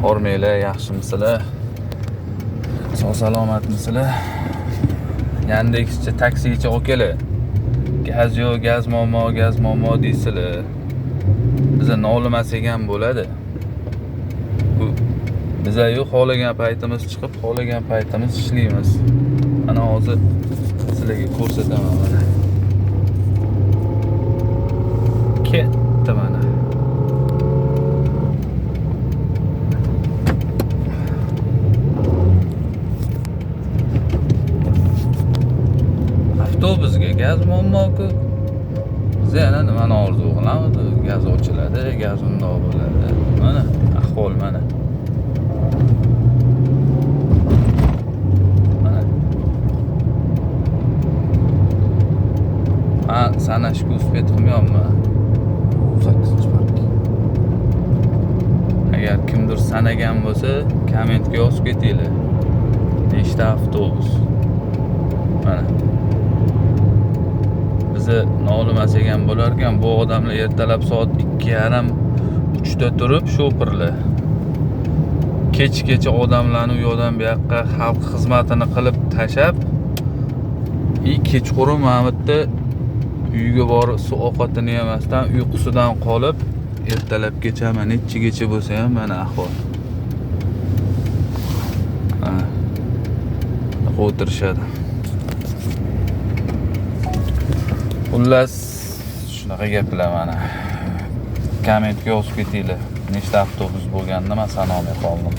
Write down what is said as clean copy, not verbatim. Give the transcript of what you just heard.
Hormanglar, yaxshimisizlar? Sog' salomatmisizlar? Yandekscha taksigacha olib kelay. Gaz yo'q, gaz muammo deysizlar. Biza nolimasak ham bo'ladi. Biza yo'q, xohlagan paytimiz chiqib, xohlagan paytimiz ishlaymiz. Mana hozir sizlarga ko'rsataman mana. Ketdi mana. Avtobusga gaz muammo-ku. Biz yana nimani orzu qilamiz? Gaz ochiladi, gaz undoq bo'ladi. Mana ahvol mana. Men sanashga uspet qilmayapman. 8-park. Agar kimdir sanagan bo'lsa, kommentga yozib ketinglar. Nechta avtobus? Mana. Bizni nolimasak ham bo'lar ekan, bu odamlar ertalab soat 2:30 3 da turib shopirlar. Kechgacha odamlarni u yoqdan bu yoqqa xalq xizmatini qilib tashab, kechqurun mana bu yerda uyga borib suv ovqatini yemasdan uyqusidan qolib ertalabgacha mana nechigacha bo'lsa ham mana ahvol. O'tirishadi. Xullas shunaqa gaplar mana. Kommentga yozib ketinglar. Nechta avtobus bo'lganini men sanolmay qoldim.